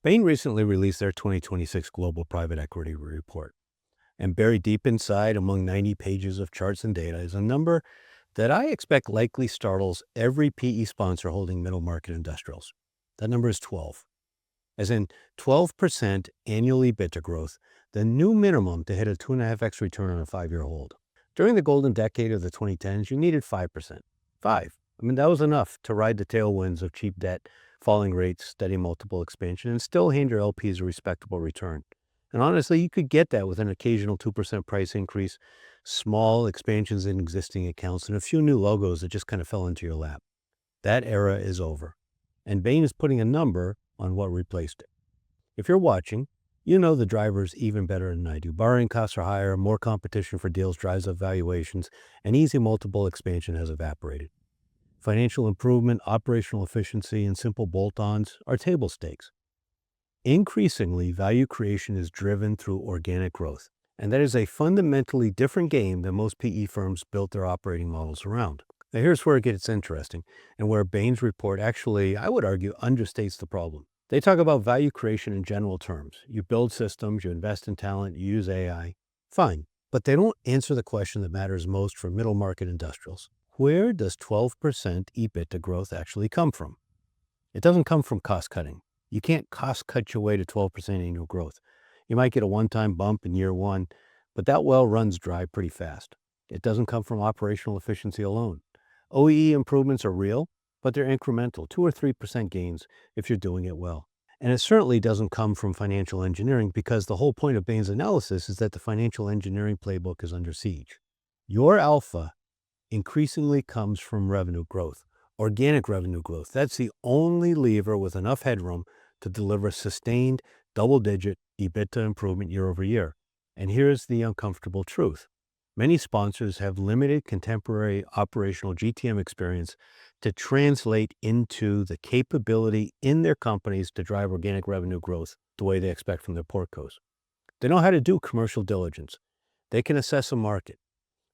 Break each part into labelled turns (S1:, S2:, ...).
S1: Bain recently released their 2026 Global Private Equity Report. And buried deep inside, among 90 pages of charts and data, is a number that I expect likely startles every PE sponsor holding middle market industrials. That number is 12. As in 12% annual EBITDA growth, the new minimum to hit a 2.5x return on a 5-year hold. During the golden decade of the 2010s, you needed 5%. That was enough to ride the tailwinds of cheap debt, falling rates, steady multiple expansion, and still hand your LPs a respectable return. And honestly, you could get that with an occasional 2% price increase, small expansions in existing accounts, and a few new logos that just kind of fell into your lap. That era is over. And Bain is putting a number on what replaced it. If you're watching, you know the drivers even better than I do. Borrowing costs are higher, more competition for deals drives up valuations, and easy multiple expansion has evaporated. Financial improvement, operational efficiency, and simple bolt-ons are table stakes. Increasingly, value creation is driven through organic growth, and that is a fundamentally different game than most PE firms built their operating models around. Now here's where it gets interesting, and where Bain's report actually, I would argue, understates the problem. They talk about value creation in general terms. You build systems, you invest in talent, you use AI. Fine, but they don't answer the question that matters most for middle market industrials. Where does 12% EBITDA growth actually come from? It doesn't come from cost cutting. You can't cost cut your way to 12% annual growth. You might get a one-time bump in year one, but that well runs dry pretty fast. It doesn't come from operational efficiency alone. OEE improvements are real, but they're incremental, 2 or 3% gains if you're doing it well. And it certainly doesn't come from financial engineering, because the whole point of Bain's analysis is that the financial engineering playbook is under siege. Your alpha increasingly comes from revenue growth, organic revenue growth. That's the only lever with enough headroom to deliver sustained double-digit EBITDA improvement year over year. And here's the uncomfortable truth. Many sponsors have limited contemporary operational GTM experience to translate into the capability in their companies to drive organic revenue growth the way they expect from their portcos. They know how to do commercial diligence. They can assess a market.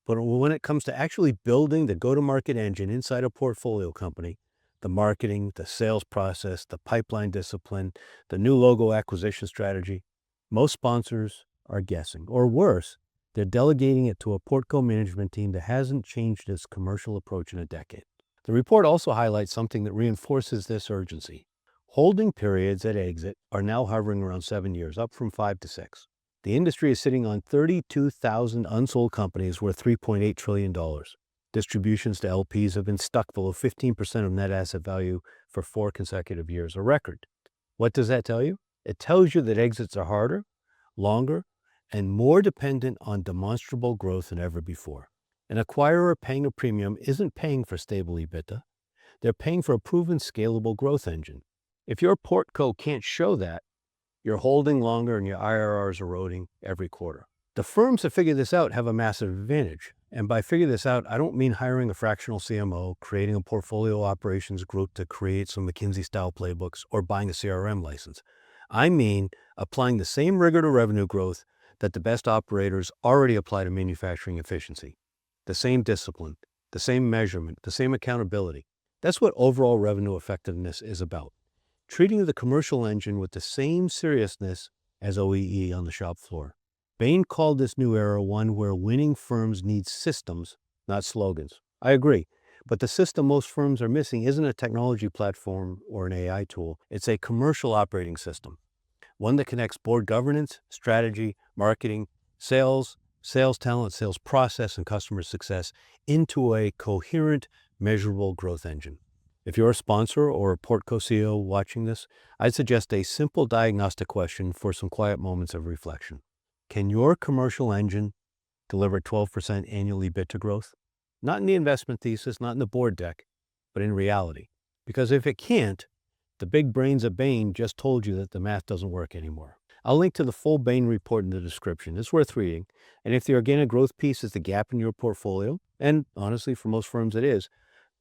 S1: But when it comes to actually building the go-to-market engine inside a portfolio company, the marketing, the sales process, the pipeline discipline, the new logo acquisition strategy, most sponsors are guessing. Or worse, they're delegating it to a portco management team that hasn't changed its commercial approach in a decade. The report also highlights something that reinforces this urgency. Holding periods at exit are now hovering around 7 years, up from 5 to 6. The industry is sitting on 32,000 unsold companies worth $3.8 trillion. Distributions to LPs have been stuck below 15% of net asset value for 4 consecutive years, a record. What does that tell you? It tells you that exits are harder, longer, and more dependent on demonstrable growth than ever before. An acquirer paying a premium isn't paying for stable EBITDA. They're paying for a proven scalable growth engine. If your portco can't show that, you're holding longer and your IRR is eroding every quarter. The firms that figure this out have a massive advantage. And by figure this out, I don't mean hiring a fractional CMO, creating a portfolio operations group to create some McKinsey-style playbooks, or buying a CRM license. I mean applying the same rigor to revenue growth that the best operators already apply to manufacturing efficiency. The same discipline, the same measurement, the same accountability. That's what overall revenue effectiveness is about. Treating the commercial engine with the same seriousness as OEE on the shop floor. Bain called this new era one where winning firms need systems, not slogans. I agree, but the system most firms are missing isn't a technology platform or an AI tool. It's a commercial operating system, one that connects board governance, strategy, marketing, sales talent, sales process, and customer success into a coherent, measurable growth engine. If you're a sponsor or a portco CEO watching this, I'd suggest a simple diagnostic question for some quiet moments of reflection. Can your commercial engine deliver 12% annual EBITDA growth? Not in the investment thesis, not in the board deck, but in reality. Because if it can't, the big brains of Bain just told you that the math doesn't work anymore. I'll link to the full Bain report in the description. It's worth reading. And if the organic growth piece is the gap in your portfolio, and honestly, for most firms it is,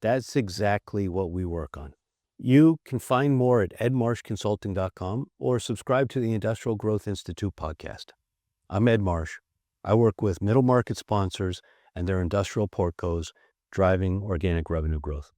S1: that's exactly what we work on. You can find more at edmarshconsulting.com or subscribe to the Industrial Growth Institute podcast. I'm Ed Marsh. I work with middle market sponsors and their industrial portcos driving organic revenue growth.